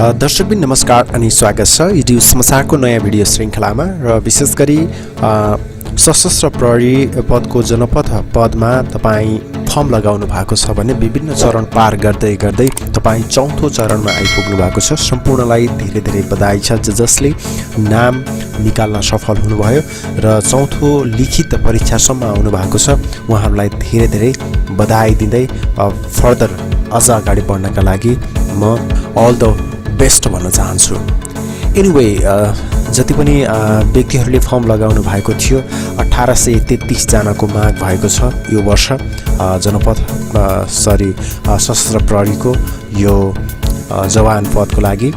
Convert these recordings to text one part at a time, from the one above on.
दर्शकबिन नमस्कार अनि स्वागत छ युट्युब समाचारको नयाँ भिडियो श्रृङ्खलामा र विशेष गरी सशस्त्र प्रहरी पदको जनपद पदमा तपाईँ फर्म लगाउनु भएको छ भने विभिन्न चरण पार गर्दै गर्दै तपाईँ चौथो चरणमा आइपुग्नु भएको छ। सम्पूर्णलाई धेरै धेरै बधाई छ जसले नाम निकाल्न सफल हुनुभयो र चौथो लिखित परीक्षासम्म आउनु भएको छ। उहाँहरूलाई धेरै धेरै बधाई दिँदै फर्दर अझ अगाडि बढ्नका लागि म अल द बेस्ट भन्न चाहन्छु। एनिवे जति पनि व्यक्तिहरूले फर्म लगाउनु भएको थियो 1833 जनाको माग भएको छ यो वर्ष जनपद सशस्त्र प्रहरीको यो जवान पदको लागि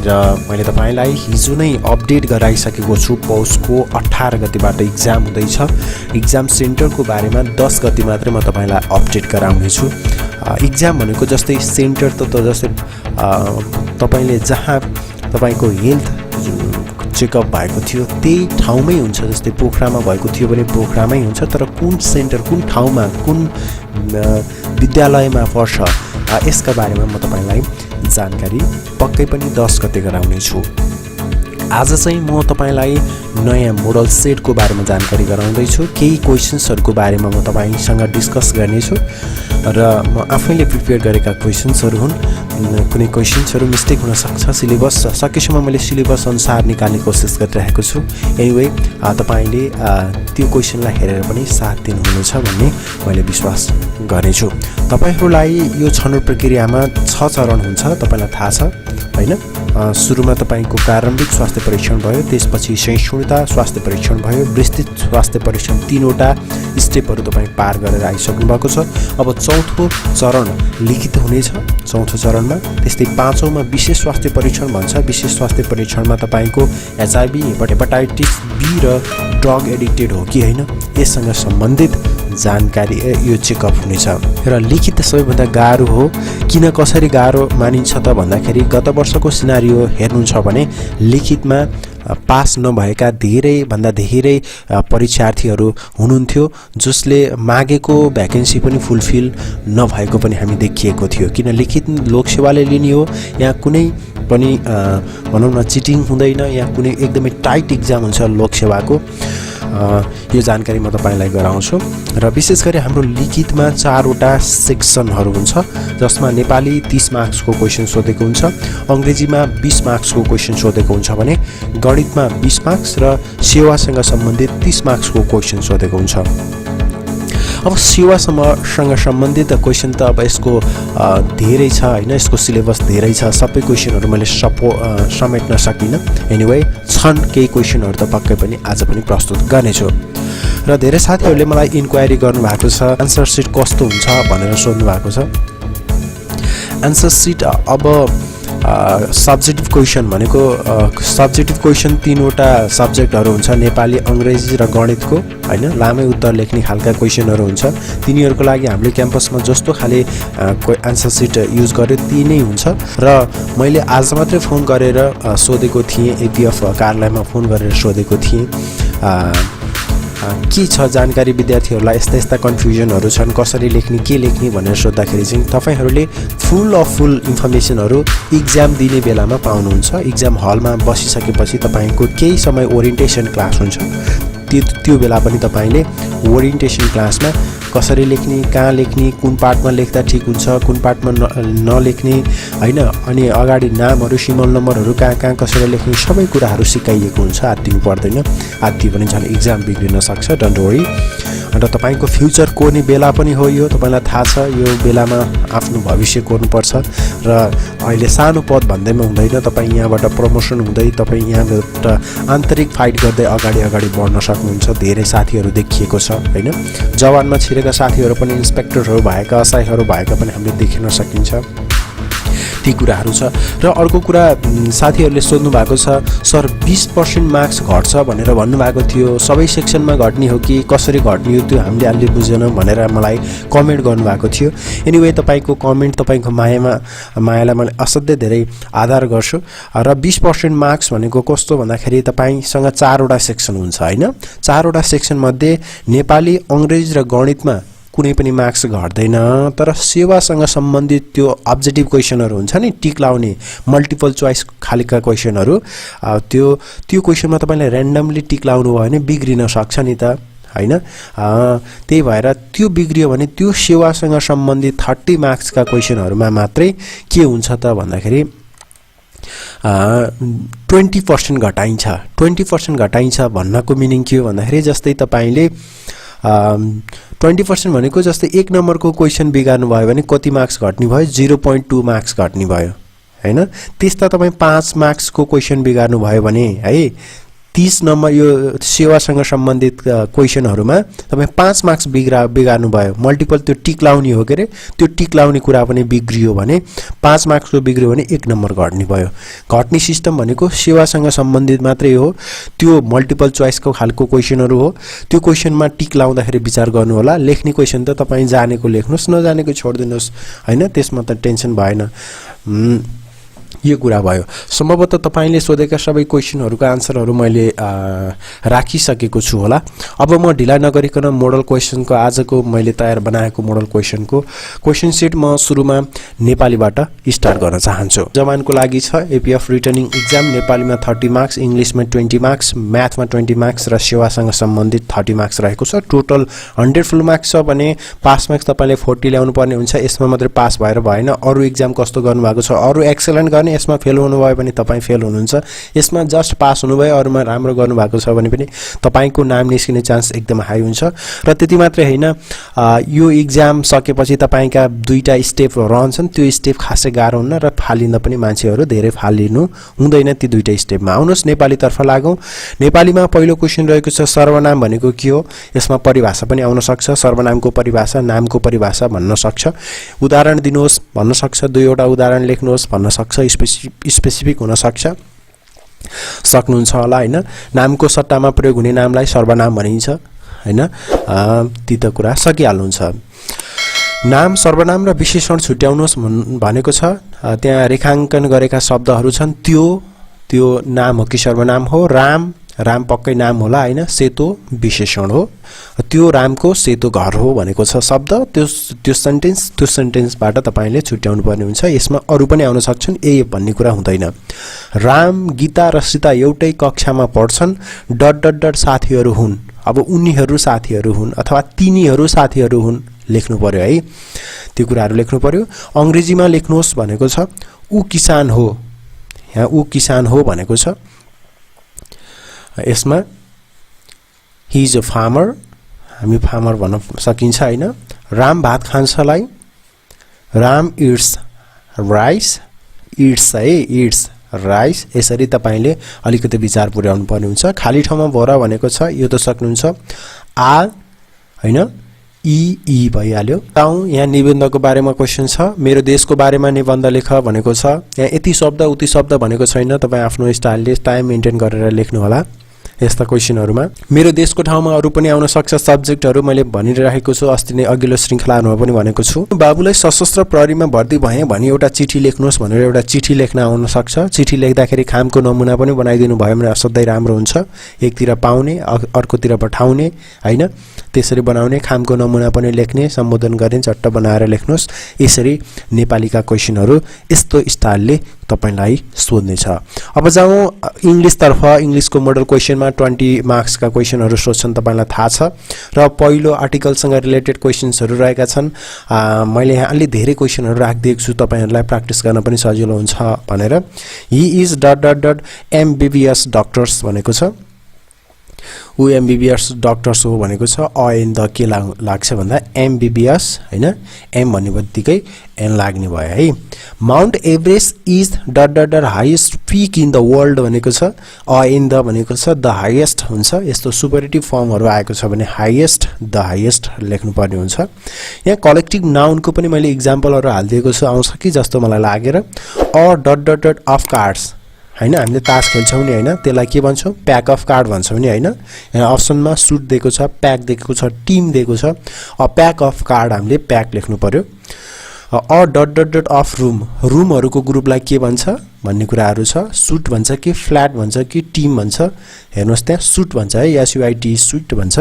र मैले तपाईलाई हिजो नै अपडेट गराइसकेको छु। पौषको 18 गतिबाट इक्जाम हुँदैछ। इक्जाम सेन्टरको बारेमा 10 गति मात्रै म तपाईलाई अपडेट गराउने छु। इक्जाम भनेको जस्तै सेन्टर त जस्तै तपाईले जहाँ तपाईको हेल्थ चेकअप भएको थियो त्यही ठाउँमै हुन्छ। जस्तै पोखरामा भएको थियो भने पोखरामै हुन्छ, तर कुन सेन्टर कुन ठाउँमा कुन विद्यालयमा पर्छ यसका बारेमा म तपाईलाई जानकारी पक्कै पनि 10 गते गराउने छु। आज चाहिँ म तपाईलाई नयाँ मोडल सेटको बारेमा जानकारी गराउँदैछु। केही क्वेशन्सहरूको बारेमा म तपाईसँग डिस्कस गर्नेछु र म आफैले प्रिपेयर गरेका क्वेशन्सहरू हुन्। कुनै क्वेशन्सहरू मिस्टेक हुन सक्छ। सिलेबस सकेसम्म मैले सिलेबस अनुसार निकाल्ने कोसिस गरिरहेको छु। एनिवे तपाईले त्यो क्वेशनलाई हेरेर पनि साथ दिनुहुनेछ भन्ने मैले विश्वास गर्नेछु। तपाईहरूलाई यो छनौट प्रक्रियामा 6 चरण हुन्छ, तपाईलाई थाहा छ हैन। सुरुमा तपाईको प्रारम्भिक स्वास्थ्य परीक्षण भयो, त्यसपछि सहिष्णुता स्वास्थ्य परीक्षण भयो, विस्तृत स्वास्थ्य परीक्षण 3वटा स्टेपहरू तपाईँ पार गरेर आइसक्नु भएको छ। अब चौथो चरण लिखित हुनेछ चौथो चरणमा। त्यस्तै 5औँमा विशेष स्वास्थ्य परीक्षण भन्छ। विशेष स्वास्थ्य परीक्षणमा तपाईको एचआईभी, हेपाटाइटिस बी र ड्रग एडिक्टेड हो कि होइन यससँग सम्बन्धित जानकारी यो चेकअप हुनेछ। र लिखित सबैभन्दा गाह्रो हो। किन कसरी गाह्रो मानिन्छ त भन्दाखेरि गत वर्षको सिनारियो हेर्नुहुन्छ भने लिखितमा पास नभएका धेरैभन्दा धेरै परीक्षार्थीहरू हुनुहुन्थ्यो जसले मागेको भ्याकेन्सी पनि फुलफिल नभएको पनि हामी देखिएको थियो। किन लिखित लोकसेवाले लिने हो, यहाँ कुनै पनि भनौँ न चिटिङ हुँदैन, यहाँ कुनै एकदमै टाइट इक्जाम हुन्छ लोकसेवाको। यो जानकारी म तपाईलाई गराउँछु। र विशेष गरी हाम्रो लिखितमा 4वटा सेक्सनहरू हुन्छ जसमा नेपाली 30 मार्क्सको क्वेसन सोधेको हुन्छ, अङ्ग्रेजीमा 20 मार्क्सको क्वेसन सोधेको हुन्छ भने गणितमा 20 मार्क्स र सेवासँग सम्बन्धित 30 मार्क्सको क्वेसन सोधेको हुन्छ। अब सेवासँग सम्बन्धित क्वेसन त अब यसको धेरै छ हैन, यसको सिलेबस धेरै छ। सबै क्वेसनहरू मैले समेट्न सकिनँ। एनिवे छन् केही क्वेसनहरू त पक्कै पनि आज पनि प्रस्तुत गर्नेछु। र धेरै साथीहरूले मलाई इन्क्वायरी गर्नुभएको छ आन्सर सिट कस्तो हुन्छ भनेर सोध्नु भएको छ। आन्सर सिट अब सब्जेक्टिभ क्वेसन भनेको सब्जेक्टिभ क्वेसन 3वटा सब्जेक्टहरू हुन्छ, नेपाली, अङ्ग्रेजी र गणितको हैन। लामै उत्तर लेख्ने खालका क्वेसनहरू हुन्छ। तिनीहरूको लागि हामीले क्याम्पसमा जस्तो खाले आन्सर सिट युज गर्यो त्यही नै हुन्छ। र मैले आज मात्रै फोन गरेर सोधेको थिएँ, एपिएफ कार्यालयमा फोन गरेर सोधेको थिएँ के छ जानकारी विद्यार्थीहरूलाई यस्ता यस्ता कन्फ्युजनहरू छन्, कसरी लेख्ने के लेख्ने भनेर सोद्धाखेरि चाहिँ तपाईँहरूले फुल इन्फर्मेसनहरू इक्जाम दिने बेलामा पाउनुहुन्छ। इक्जाम हलमा बसिसकेपछि तपाईँको केही समय ओरिएन्टेसन क्लास हुन्छ। त्यो बेला पनि तपाईँले ओरिएन्टेसन क्लासमा कसरी लेख्ने, कहाँ लेख्ने, कुन पार्टमा लेख्दा ठिक हुन्छ, कुन पार्टमा नलेख्ने हैन, अनि अगाडि नामहरू, सिमल नम्बरहरू कहाँ कसरी लेख्ने सबै कुराहरू सिकाइएको हुन्छ। आत्तिनु पर्दैन, आत्ति पनि झन् इक्जाम बिग्रिन सक्छ। Don't worry. र तपाईँको फ्युचर कोर्ने बेला पनि हो यो। तपाईँलाई थाहा छ यो बेलामा आफ्नो भविष्य कोर्नुपर्छ र अहिले सानो पद भन्दैमा हुँदैन। तपाईँ यहाँबाट प्रमोसन हुँदै तपाईँ यहाँबाट आन्तरिक फाइट गर्दै अगाडि बढ्न सक्नुहुन्छ। धेरै साथीहरू देखिएको छ हैन। जवानमा छिरेका साथीहरू पनि इन्सपेक्टरहरू भएका, असाईहरू भएका पनि हामीले देखिन सकिन्छ। ती कुराहरू छ। र अर्को कुरा साथीहरूले सोध्नु भएको छ सर 20% मार्क्स घट्छ भनेर भन्नुभएको थियो, सबै सेक्सनमा घट्ने हो कि कसरी घट्ने हो त्यो हामीले अलि बुझेनौँ भनेर मलाई कमेन्ट गर्नुभएको थियो। एनिवे तपाईँको कमेन्ट तपाईँको मायालाई मैले असाध्यै धेरै आदर गर्छु। र 20% मार्क्स भनेको कस्तो भन्दाखेरि तपाईँसँग 4वटा सेक्सन हुन्छ हैन। 4वटा सेक्सन मध्ये नेपाली, अङ्ग्रेजी र गणितमा कुनै पनि मार्क्स घट्दैन। तर सेवासँग सम्बन्धित त्यो अब्जेक्टिभ क्वेसनहरु हुन्छ नि, टिक लाउने मल्टिपल चोइस खालका क्वेसनहरु, त्यो क्वेसनमा तपाईले र्यान्डमली टिक लाउनु भयो भने बिग्रिन सक्छ नि त, हैन? त्यही भएर त्यो बिग्रियो भने त्यो सेवासँग सम्बन्धित 30 मार्क्सका क्वेसनहरुमा मात्रै के हुन्छ त भन्दाखेरि 20% घटाइन्छ। 20% घटाइन्छ भन्नको मिनिङ के हो भन्दाखेरि जस्तै तपाईले 20% भनेको जस्तै 1 नम्बरको क्वेसन बिगार्नु भयो भने कति मार्क्स घट्ने भयो? 0.2 मार्क्स घट्ने भयो, हैन? त्यस्ता तपाई 5 मार्क्सको क्वेसन बिगार्नु भयो भने है 30 नम्बर यो सेवासँग सम्बन्धित क्वेसनहरुमा तपाई 5 मार्क्स बिगार्नु भयो, मल्टिपल त्यो टिक लाउने हो के रे, त्यो टिक लाउने कुरा पनि बिग्रियो भने 5 मार्क्सको बिग्रियो भने 1 नम्बर घट्ने भयो। घट्ने सिस्टम भनेको सेवासँग सम्बन्धित मात्रै हो, त्यो मल्टिपल चोइसको खालको क्वेसनहरु हो। त्यो क्वेसनमा टिक लाउँदाखेरि विचार गर्नु होला। लेख्ने क्वेसन त तपाई जानेको लेख्नुस्, नजानेको छोड्दिनुस्, हैन? त्यसमा त टेन्सन भएन। यो कुरा भयो। सम्भवतः तपाईले सोधेका सबै क्वेसनहरुको आन्सरहरु मैले राखिसकेको छु होला। अब म ढिला नगरिकन मोडल क्वेसनको आजको मैले तयार बनाएको मोडल क्वेसनको क्वेसन सेट म सुरुमा नेपालीबाट स्टार्ट गर्न चाहन्छु। जवानको लागि छ एपीएफ रिटर्निङ एक्जाम, नेपालीमा 30 मार्क्स, इंग्लिशमा 20 मार्क्स, म्याथमा 20 मार्क्स र सेवासँग सम्बन्धित 30 मार्क्स रहेको छ। टोटल 100 फुल मार्क्स छ भने पास मार्क्स तपाईले 40 ल्याउनु पर्ने हुन्छ। यसमा मात्र पास भएर भएन, अरु एक्जाम कस्तो गर्नु भएको छ, अरु एक्सेलेन्ट गर्ने, यसमा फेल हुनु भयो भने तपाई फेल हुनुहुन्छ। यसमा जस्ट पास हुनु भयो, अरुमा राम्रो गर्नु भएको छ भने पनि तपाईको नाम निस्किने चान्स एकदम हाई हुन्छ। र त्यति मात्रै हैन, यो एक्जाम सकेपछि तपाईका दुईटा स्टेप रहन्छन्। त्यो स्टेप खासै गाह्रो हुन्न र फालिन पनि मान्छेहरु धेरै फालिनु हुँदैन ती दुईटा स्टेपमा। आउनुस् नेपाली तर्फ लागौं। नेपालीमा पहिलो क्वेशन रहेको छ सर्वनाम भनेको के हो? यसमा परिभाषा पनि आउन सक्छ। सर्वनामको परिभाषा, नामको परिभाषा भन्न सक्छ। उदाहरण दिनुहोस् भन्न सक्छ, दुईवटा उदाहरण लेख्नुहोस् भन्न सक्छ, स्पेसिफिक हुन सक्छ। सक्नुहुन्छ होला, हैन? नामको सट्टामा प्रयोग हुने नामलाई सर्वनाम भनिन्छ, हैन? ती त कुरा सकिहाल्नुहुन्छ। नाम, सर्वनाम र विशेषण छुट्याउनुहोस् भनेको छ। त्यहाँ रेखांकन गरेका शब्दहरू छन्, त्यो नाम हो कि सर्वनाम हो? राम पक्कै नाम होला, हैन? सेतो विशेषण हो। त्यो रामको सेतो घर हो भनेको छ शब्द। त्यो सेन्टेन्सबाट तपाईले छुट्याउनु पर्ने हुन्छ। यसमा अरु पनि आउन सक्छन्, भन्ने कुरा हुँदैन। राम, गीता र सीता एउटै कक्षामा पढ्छन्, ... साथीहरू हुन्। अब उनीहरू साथीहरू हुन् अथवा तिनीहरू साथीहरू हुन् लेख्नु पर्यो है। त्यो कुराहरु लेख्नु पर्यो। अंग्रेजीमा लेख्नुहोस् भनेको छ ऊ किसान हो। यहाँ ऊ किसान हो भनेको छ। यसमा he is a farmer, हामी फार्मर भन्न सकिन्छ, हैन? राम भात खान्छलाई, Ram eats rice, eats rice। यसरी तपाईले अलिकति विचार पुर्याउनु पर्ने हुन्छ। खाली ठाउँमा भरा भनेको छ, यो त सक्नुहुन्छ। आ, हैन? ई भइहाल्यो। यहाँ निबन्धको बारेमा क्वेशन छ। मेरो देशको बारेमा निबन्ध लेख भनेको छ। यहाँ यति शब्द उति शब्द भनेको छैन। तपाई आफ्नो स्टाइलले टाइम मेन्टेन गरेर लेख्नु होला यस्ता क्वेशनहरुमा। मेरो देशको ठाउँमा अरु पनि आउन सक्छ सब्जेक्टहरु। मैले भनिरहेको छु, अस्ति नै अघिल्लो श्रृंखलामा पनि भनेको छु। बाबुलाई सशस्त्र प्रहरीमा भर्ती भए भनी एउटा चिठी लेख्नुहोस् भनेर एउटा चिठी लेख्न आउन सक्छ। चिठी लेख्दाखेरि खामको नमुना पनि बनाइदिनु भयो भने असाध्यै राम्रो हुन्छ। एकतिर पाउने, अर्कोतिर पठाउने, हैन? त्यसरी बनाउने, खामको नमुना पनि लेख्ने, सम्बोधन गर्ने, चट्ट बनाएर लेख्नुहोस्। यसरी नेपालीका क्वेशनहरु यस्तो स्टाइलले तपाईलाई सोध्ने छ। अब जाउँ इंग्लिश तर्फ। इंग्लिशको मोडल क्वेशनमा 20 मार्क्स का क्वेशनहरु सोध्छन्, तपाईलाई थाहा छ। र पहिलो आर्टिकलसँग रिलेटेड क्वेशन्सहरु रहेका छन्। मैले यहाँ अलि धेरै क्वेशनहरु राखिदिएको छु तपाईहरुलाई प्र्याक्टिस गर्न पनि सजिलो हुन्छ भनेर। ही इज ... MBBS डक्टर्स भनेको छ। ऊ MBBS डक्टर्स हो भनेको छ। इन द के लाग्छ भन्दा MBBS, हैन? एम भन्ने बित्तिकै एन लाग्ने भयो है। Mount Everest is ... highest peak in the world भनेको छ। इन द भनेको छ द हाईएस्ट हुन्छ। यस्तो सुपरलेटिभ फर्महरु आएको छ भने हाईएस्ट, द हाईएस्ट लेख्नु पर्ने हुन्छ। यहाँ कलेक्टिभ नाउनको पनि मैले एक्जाम्पलहरु हाल्दिएको छु, आउँछ कि जस्तो मलाई लागेर। अफ कार्ड्स, हैन? हामीले तास खेल्छौं नि, हैन? त्यसलाई के भन्छौं? प्याक अफ कार्ड भन्छौं नि, हैन? यहाँ अप्सनमा सुट दिएको छ, प्याक दिएको छ, टिम दिएको छ। प्याक अफ कार्ड हामीले प्याक लेख्नु पर्यो। अफ रूम, रूमहरुको ग्रुपलाई के भन्छ भन्ने कुराहरु छ। सुट भन्छ कि फ्ल्याट भन्छ कि टिम भन्छ? हेर्नुस् त्यहाँ सुट भन्छ है, SUIT सुट भन्छ।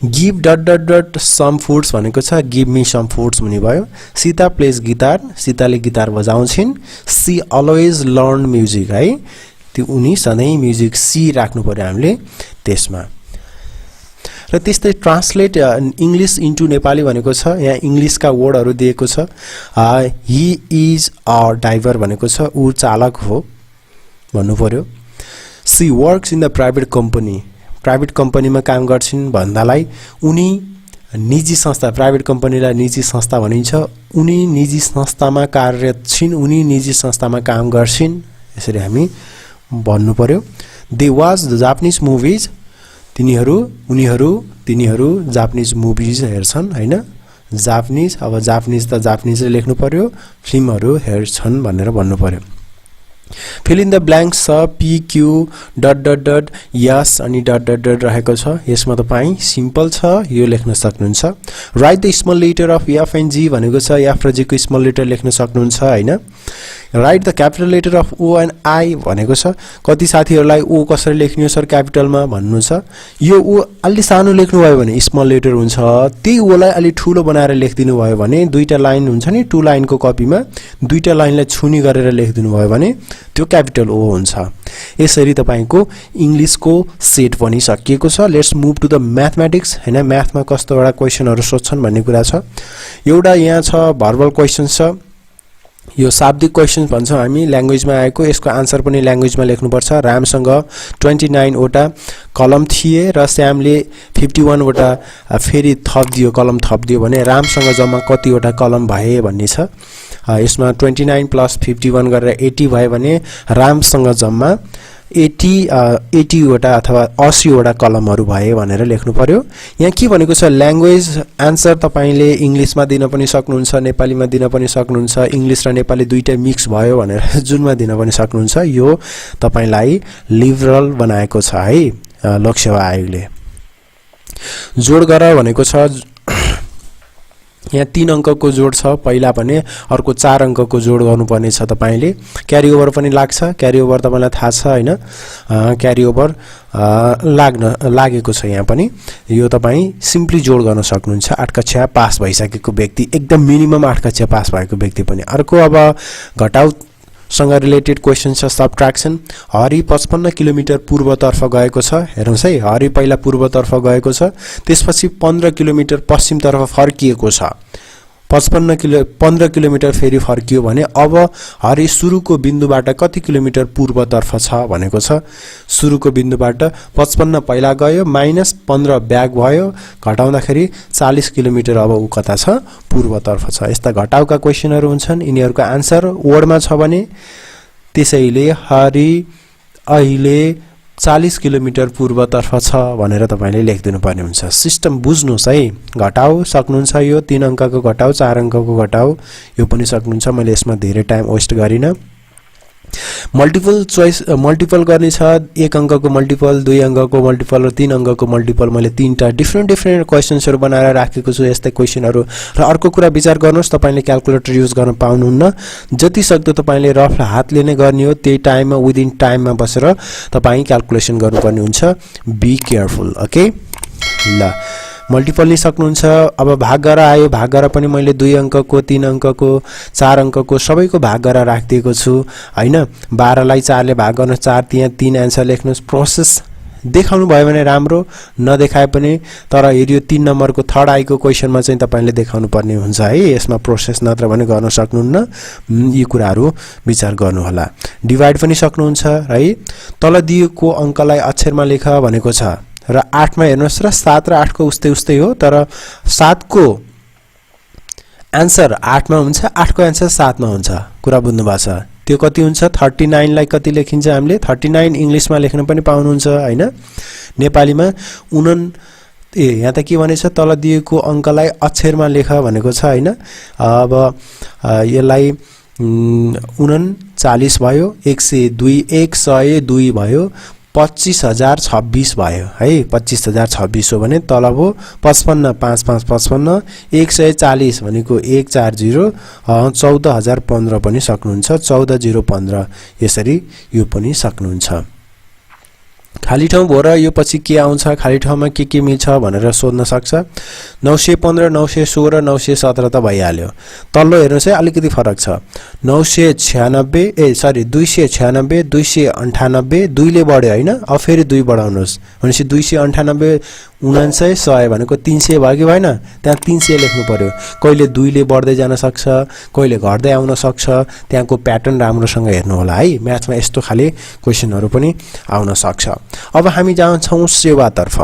Give dot dot dot some foods भनेको छ गिभ मी सम फुड्स भन्ने भयो सीता प्लेज गिटार सीताले गिटार बजाउँछिन् सी अलवेज लर्न म्युजिक है त्यो उनी सधैँ म्युजिक सी राख्नु पर्यो हामीले त्यसमा र त्यस्तै ट्रान्सलेट इंग्लिश इन्टु नेपाली भनेको छ यहाँ इंग्लिशका वर्डहरु दिएको छ ही इज अ ड्राइभर भनेको छ उ चालक हो भन्नु पर्यो she works in the private कम्पनीमा काम गर्छिन् भन्दालाई उनी निजी संस्था प्राइभेट कम्पनीलाई निजी संस्था भनिन्छ उनी निजी संस्थामा कार्यरत छिन् उनी निजी संस्थामा काम गर्छिन् यसरी हामी भन्नु पर्यो they watch the Japanese movies तिनीहरू जापानिज मुभिज हेर्छन् हैन जापानिज अब जापानिज त जापानिजले लेख्नु पर्यो फिल्महरु हेर्छन् भनेर भन्नु पर्यो फिल इन द ब्ल्याङ्क्स छ P Q dot dot dot यस अनि डट डट डट रहेको छ यसमा तपाई सिम्पल छ यो लेख्न सक्नुहुन्छ write the small letter of F and G भनेको छ एफ र जी को स्मल लेटर लेख्न सक्नुहुन्छ हैन write the capital letter of O and I भनेको छ कति साथीहरुलाई ओ कसरी लेख्ने हो सर क्यापिटलमा भन्नु छ यो ओ अलि सानो लेख्नु भयो भने स्मल लेटर हुन्छ त्यही ओलाई अलि ठूलो बनाएर लेखिदिनु भयो भने दुईटा लाइन हुन्छ नि टु लाइनको कपीमा दुईटा लाइनलाई छुनी गरेर लेखिदिनु भयो भने त्यो क्यापिटल ओ हुन्छ यसरी तपाईको इंग्लिशको सेट पनि सकिएको छ let's move to the mathematics हैन म्याथमा कस्तो वटा क्वेशनहरु सोध्छन् भन्ने कुरा छ एउटा यहाँ छ भर्बल क्वेशन्स छ यो शाब्दिक क्वेशन भन्छौं हामी ल्याङ्ग्वेजमा आएको यसको आन्सर पनि ल्याङ्ग्वेजमा लेख्नुपर्छ रामसँग 29 वटा कलम थिए र श्यामले 51 वटा फेरि थप दियो कलम थप दियो भने रामसँग जम्मा कति वटा कलम भए भन्ने छ यसमा 29 + 51 गरेर 80 भयो भने रामसँग जम्मा 80 वटा अथवा 80 वटा कलमहरु भए भनेर लेख्नु पर्यो यहाँ के भनेको छ ल्याङ्ग्वेज आन्सर तपाईले इंग्लिशमा दिन पनि सक्नुहुन्छ नेपालीमा दिन पनि सक्नुहुन्छ इंग्लिश र नेपाली दुईटै मिक्स भयो भनेर जुनमा दिन पनि सक्नुहुन्छ यो तपाईलाई लिबरल बनाएको छ है लोक सेवा आयोगले जोड गर भनेको छ यहाँ 3 अंकको जोड छ पहिला भने अर्को 4 अंकको जोड गर्नुपर्ने छ तपाईले क्यारी ओभर पनि लाग्छ क्यारी ओभर तपाईलाई थाहा छ हैन क्यारी ओभर लागेको छ यहाँ पनि यो तपाई सिम्पली जोड गर्न सक्नुहुन्छ 8 कक्षा पास भइसकेको व्यक्ति एकदम मिनिमम 8 कक्षा पास भएको व्यक्ति पनि अर्को अब घटाउ सँग रिलेटेड क्वेशन छ सबट्र्याक्सन हरि 55 किलोमिटर पूर्वतर्फ गएको छ हेरौंस् है हरि पहिला पूर्वतर्फ गएको छ त्यसपछि 15 किलोमिटर पश्चिमतर्फ फर्किएको छ 15 किलोमिटर फेरि फर्कियो भने अब हरि सुरुको बिन्दुबाट कति किलोमिटर पूर्वतर्फ छ भनेको छ सुरुको बिन्दुबाट 55 पहिला गयो माइनस 15 ब्याक भयो घटाउँदाखेरि 40 किलोमिटर अब उ कता छ पूर्वतर्फ छ यस्ता घटाउका क्वेशनहरु हुन्छन् यिनीहरुको आन्सर वर्डमा छ भने त्यसैले हरि अहिले 40 किलोमिटर पूर्वतर्फ छ भनेर तपाईले लेखिदिनु पर्ने हुन्छ सिस्टम बुझ्नुस् है घटाउ सक्नुहुन्छ यो 3 अंकको घटाउ 4 अंकको घटाउ यो पनि सक्नुहुन्छ मैले यसमा धेरै टाइम वेस्ट गरिन मल्टिपल चोइस मल्टिपल गर्ने छ 1 अंकको मल्टिपल 2 अंकको मल्टिपल र 3 अंकको मल्टिपल मैले तीनटा डिफरेंट क्वेशन्सहरु बनाएर राखेको छु यस्तै क्वेशनहरु र अर्को कुरा विचार गर्नुस् तपाईले क्याल्कुलेटर युज गर्न पाउनुहुन्न जति सक्दो तपाईले रफ हातले नै गर्ने हो त्यही टाइममा विदिन टाइममा बसेर तपाई क्याल्कुलेसन गर्नुपर्ने हुन्छ बी केयरफुल ओके ल मल्टिपल नि सक्नुहुन्छ अब भाग गरेर आयो भाग गरेर पनि मैले 2 अंकको 3 अंकको 4 अंकको सबैको भाग गरेर राखिदिएको छु हैन 12 लाई 4 ले भाग गर्न 4 त्यहाँ 3 आन्सर लेख्नुस् प्रोसेस देखाउनु भयो भने राम्रो नदेखाए पनि तर यो 3 नम्बरको थर्ड आइको क्वेशनमा चाहिँ तपाईले देखाउनु पर्ने हुन्छ है यसमा प्रोसेस नत्र भने गर्न सक्नुहुन्न यी कुराहरु विचार गर्नु होला डिवाइड पनि सक्नुहुन्छ है तल दिएको अंकलाई अक्षरमा लेख भनेको छ र 8 मा हेर्नुस् र 7 र 8 को उस्तै हो तर 7 को आन्सर 8 मा हुन्छ 8 को आन्सर 7 मा हुन्छ कुरा बुझ्नु भएको छ त्यो कति हुन्छ 39 लाई कति लेखिन्छ हामीले 39 इंग्लिशमा लेख्न पनि पाउनुहुन्छ हैन नेपालीमा यहाँ त के भनेछ तल दिएको अंकलाई अक्षरमा लेख भनेको छ हैन अब यसलाई 39 भयो 102 भयो 25026 भयो है 25026 हो भने तल हो 55 5555 140 भनेको 140 14015 पनि सक्नुहुन्छ 14015 यसरी यो पनि सक्नुहुन्छ खाली ठाउँ भएर यो पछि के आउँछ, खाली ठाउँमा के मिल्छ भनेर सोध्न सक्छ। 915 916 917 त भइहाल्यो। तल्लो हेर्नुहोस् है, अलिकति फरक छ। 296 298 2ले बढ्यो होइन। अब फेरि 2 बढाउनुहोस् भनेपछि 298 99 100 भनेको 300 भयो कि भएन? त्यहाँ 300 लेख्नु पर्यो। कहिले 2ले बढ्दै जान सक्छ, कहिले घट्दै आउन सक्छ। त्यहाँको प्याटर्न राम्रोसँग हेर्नु होला है। म्याथमा यस्तो खाले क्वेसनहरू पनि आउन सक्छ। अब हामी जान्छौँ सेवातर्फ।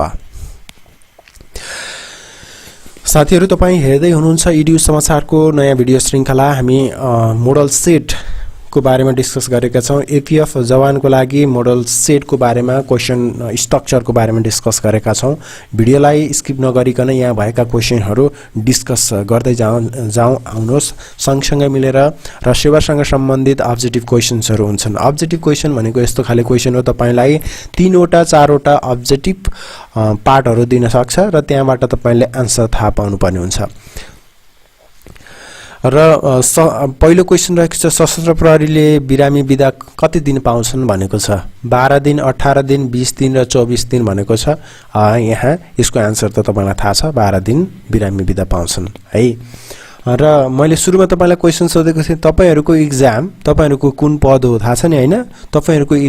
साथीहरू, तपाईँ हेर्दै हुनुहुन्छ इडियू समाचारको नयाँ भिडियो श्रृङ्खला। हामी मोडल सेटको बारेमा डिस्कस गरेका छौँ। एपीएफ जवानको लागि मोडल सेटको बारेमा, क्वेसन स्ट्रक्चरको बारेमा डिस्कस गरेका छौँ। भिडियोलाई स्किप नगरिकन यहाँ भएका क्वेसनहरू डिस्कस गर्दै जाउँ आउनुहोस् सँगसँगै मिलेर। र सेवासँग सम्बन्धित अब्जेक्टिभ क्वेसन्सहरू हुन्छन्। अब्जेक्टिभ क्वेसन भनेको यस्तो खाले क्वेसन हो, तपाईँलाई 3 वटा 4 वटा अब्जेक्टिभ पार्टहरू दिन सक्छ र त्यहाँबाट तपाईँले आन्सर थाहा पाउनुपर्ने हुन्छ। र पहिलो क्वेसन रहेको छ, सशस्त्र प्रहरीले बिरामी बिदा कति दिन पाउँछन् भनेको छ। 12 दिन, 18 दिन, 20 दिन र 24 दिन भनेको छ। यहाँ यसको आन्सर त तपाईँलाई थाहा छ, 12 दिन बिरामी बिदा पाउँछन् है। र मैले सुरुमा तपाईँलाई क्वेसन सोधेको थिएँ, तपाईँहरूको तपाईँहरूको कुन पद हो थाहा छ नि होइन? तपाईँहरूको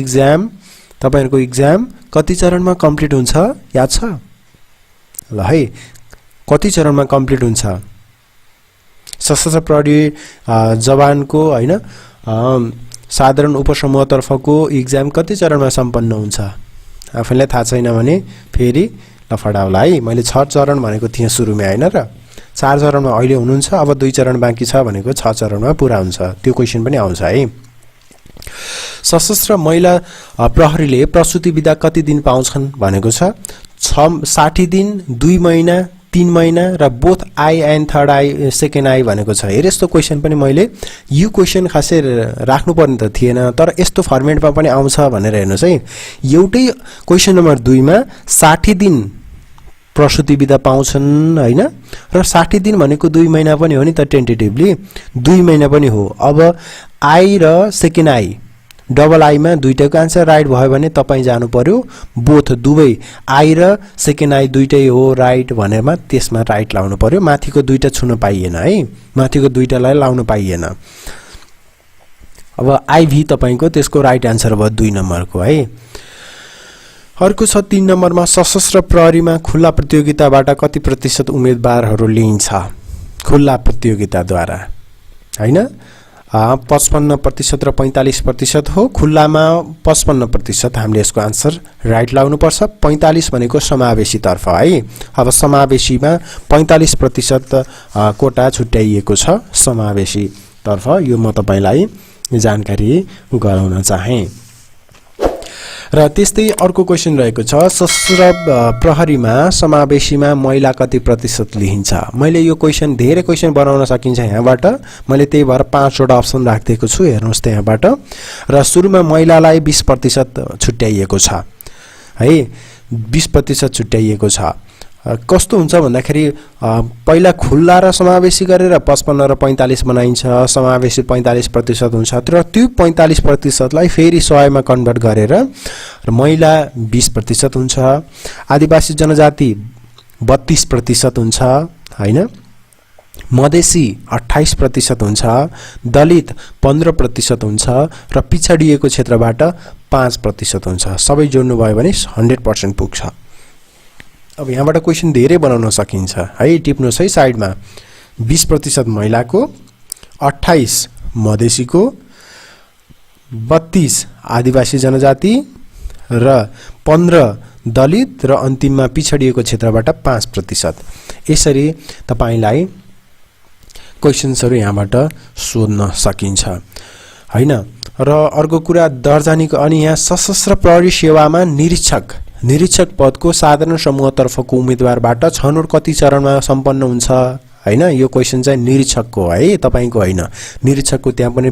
इक्जाम कति चरणमा कम्प्लिट हुन्छ याद छ ल है? कति चरणमा कम्प्लिट हुन्छ? सशस्त्र प्रहरी जवानको होइन साधारण उपसमूहतर्फको इक्जाम कति चरणमा सम्पन्न हुन्छ? आफैलाई थाहा छैन भने फेरि लफडा होला है। मैले 6 चरण भनेको थिएँ सुरुमै होइन र? 4 चरणमा अहिले हुनुहुन्छ, अब 2 चरण बाँकी छ भनेको 6 चरणमा पुरा हुन्छ। त्यो क्वेसन पनि आउँछ है। सशस्त्र महिला प्रहरीले प्रसुति बिदा कति दिन पाउँछन् भनेको छ। 60 दिन, 2 महिना, 3 महिना र both I and third I second I भनेको छ। हेर, यस्तो क्वेसन पनि मैले यो क्वेसन खासै राख्नुपर्ने त थिएन, तर यस्तो फर्मेटमा पनि आउँछ भनेर हेर्नुहोस् है। एउटै क्वेसन नम्बर 2 मा 60 दिन प्रसुति बिदा पाउँछन् होइन, र 60 दिन भनेको 2 महिना पनि हो नि त, टेन्टेटिभली 2 महिना पनि हो। अब आई र सेकेन्ड आई, डबल आईमा दुईटैको आन्सर राइट भयो भने तपाईँ जानु पर्यो बोथ, दुवै आई र सेकेन्ड आई दुईटै हो राइट भनेरमा त्यसमा राइट लाउनु पर्यो। माथिको दुईटा छुन पाइएन है, माथिको दुईटालाई लाउनु पाइएन। अब आईभी तपाईंको त्यसको राइट आन्सर भयो 2 नम्बरको है। अर्को छ 3 नम्बरमा, सशस्त्र प्रहरीमा खुल्ला प्रतियोगिताबाट कति प्रतिशत उम्मेदवारहरू लिइन्छ? खुल्ला प्रतियोगिताद्वारा हैन, 55% र 45% हो। खुल्लामा 55%, हामीले यसको आन्सर राइट लाउनु पर्छ। 45 भनेको समावेशी तर्फ है। अब समावेशीमा 45% कोटा छुट्याइएको छ समावेशी तर्फ। यो म तपाईलाई जानकारी गराउन चाहे। र त्यस्तै अर्को क्वेसन रहेको छ, सशस्त्र प्रहरीमा समावेशीमा महिला कति प्रतिशत लिइन्छ? मैले यो क्वेसन धेरै क्वेसन बनाउन सकिन्छ यहाँबाट, मैले त्यही भएर 5 वटा अप्सन राखिदिएको छु। हेर्नुहोस् त यहाँबाट। र सुरुमा महिलालाई 20% छुट्याइएको छ है, 20% छुट्याइएको छ। कस्तो हुन्छ भन्दाखेरि पहिला खुल्ला र समावेशी गरेर 55 र 45 बनाइन्छ, समावेशी 45% हुन्छ। तर त्यो 45%लाई फेरि 100 मा कन्भर्ट गरेर महिला 20% हुन्छ, आदिवासी जनजाति 32% हुन्छ हैन, मधेसी 28% हुन्छ, दलित 15% हुन्छ र पिछडिएको क्षेत्रबाट 5% हुन्छ। सबै जोड्नु भयो भने 100% पुग्छ। अब यहाँबाट क्वेसन धेरै बनाउन सकिन्छ है। टिप्नुहोस् है साइडमा, 20% महिलाको, 28 मधेसीको, 32 आदिवासी जनजाति र 15 दलित र अन्तिममा पिछडिएको क्षेत्रबाट 5%। यसरी तपाईलाई क्वेसन्सहरु यहाँबाट सोध्न सकिन्छ हैन। र अर्को कुरा, दर्जानीको अनि यहाँ सशस्त्र प्रहरी सेवामा निरीक्षक पदको साधारण समूहतर्फको उम्मेदवारबाट छनौट कति चरणमा सम्पन्न हुन्छ हैन। यो क्वेशन चाहिँ निरीक्षकको है, तपाईको हैन। निरीक्षकको त्यहाँ पनि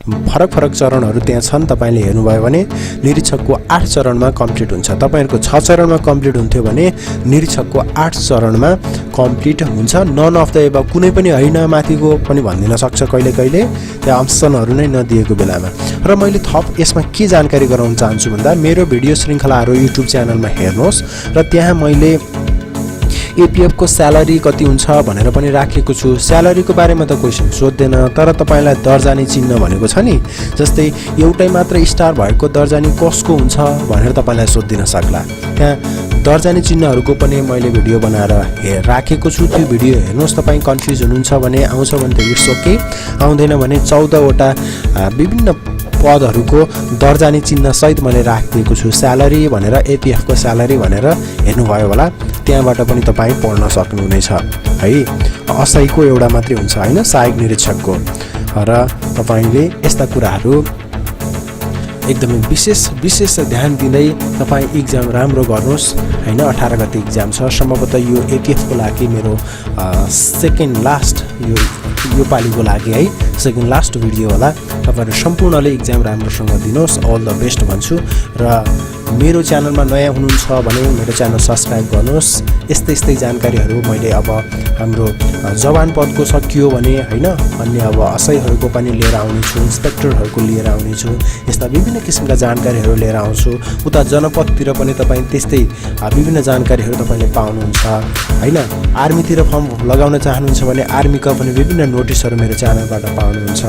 फरक फरक चरणहरू त्यहाँ छन्। तपाईले हेर्नुभयो भने निरीक्षकको 8 चरणमा कम्प्लिट हुन्छ। तपाईहरुको 6 चरणमा कम्प्लिट हुन्थ्यो भने निरीक्षकको 8 चरणमा कम्प्लिट हुन्छ। नन अफ द एबभ कुनै पनि हैन माथिको पनि भनिदिन सक्छ कहिले कहिले त्यहाँ अप्सनहरू नै नदिएको बेलामा। र मैले थप यसमा के जानकारी गराउन चाहन्छु भन्दा मेरो भिडियो श्रृंखलाहरू युट्युब च्यानलमा हेर्नुहोस् र त्यहाँ मैले एपीएफ को स्यालेरी कति हुन्छ भनेर पनि राखेको छु। स्यालेरीको बारेमा त क्वेशन सोध्दैन, तर तपाईलाई दर्जानी चिन्ह भनेको छ नि, जस्तै एउटै मात्र स्टार भएको दर्जानी कसको हुन्छ भनेर तपाईलाई सोध्दिन सक्ला। त्यहाँ दर्जानी चिन्हहरूको पनि मैले भिडियो बनाएर राखेको छु। त्यो भिडियो हेर्नुहोस्। तपाईँ कन्फ्युज हुनुहुन्छ भने आउँछ भने त इट्स ओके, आउँदैन भने 14 वटा विभिन्न पदहरूको दर्जानी चिन्ह सहित मैले राखिदिएको छु। स्यालेरी भनेर एपीएफ को स्यालेरी भनेर हेर्नुभयो होला, त्यहाँबाट पनि तपाईँ पढ्न सक्नुहुनेछ है। असैको एउटा मात्रै हुन्छ हैन, सहायक निरीक्षकको। र तपाईले यस्ता कुराहरू एकदमै विशेष ध्यान दिँदै तपाईँ इक्जाम राम्रो गर्नुहोस् हैन। 18 गते इक्जाम छ। सम्भवतः यो एपीएफ को लागि मेरो सेकेन्ड लास्ट यो पालिको लागि है सेकेन्ड लास्ट भिडियो होला। तपाईहरु सम्पूर्णले इक्जाम राम्रोसँग दिनुहोस्। अल द बेस्ट भन्छु। र मेरो च्यानलमा नयाँ हुनुहुन्छ भने मेरो च्यानल सब्स्क्राइब गर्नुहोस्। यस्तै जानकारीहरू मैले अब हाम्रो जवान पदको सकियो भने हैन, अन्य अब असैहरूको पनि लिएर आउने छु, इन्स्पेक्टरहरूको लिएर आउने छु। यस्ता विभिन्न किसिमका जानकारीहरू लिएर आउँछु। उता जनपदतिर पनि तपाईँ त्यस्तै विभिन्न जानकारीहरू तपाईले पाउनुहुन्छ हैन। आर्मीतिर फर्म लगाउन चाहनुहुन्छ भने आर्मीका पनि विभिन्न नोटिसहरू मेरो च्यानलबाट पाउनुहुन्छ।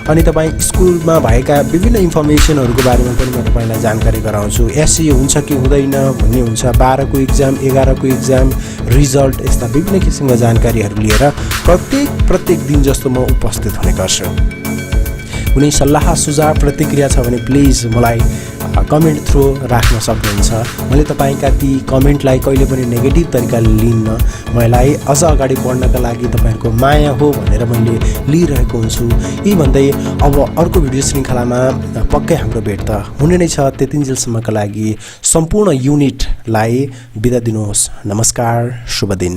अनि तपाईँ स्कुलमा भएका विभिन्न इन्फर्मेसनहरूको बारेमा पनि म तपाईलाई जानकारी गराउँछु। एससी हुन्छ कि हुँदैन भन्ने हुन्छ, 12 को इक्जाम, 11 को इक्जाम, रिजल्ट, यस्ता विभिन्न किसिमका जानकारीहरू लिएर प्रत्येक दिन जस्तो म उपस्थित हुने गर्छु। कुनै सल्लाह सुझाव प्रतिक्रिया छ भने प्लिज मलाई कमेन्ट थ्रु राख्न सक्नुहुन्छ। मैले तपाईका ती कमेन्टलाई कहिले पनि नेगेटिभ तरिकाले लिन्न। मलाई अझ अगाडि बढ्नका लागि तपाईहरुको माया हो भनेर मैले लिइरहेको हुन्छु। यी भन्दै अब अर्को भिडियो श्रृंखलामा पक्कै हाम्रो भेट त हुने नै छ। त्यतिन्जेलसम्मका लागि सम्पूर्ण युनिटलाई बिदा दिनुहोस्। नमस्कार, शुभ दिन।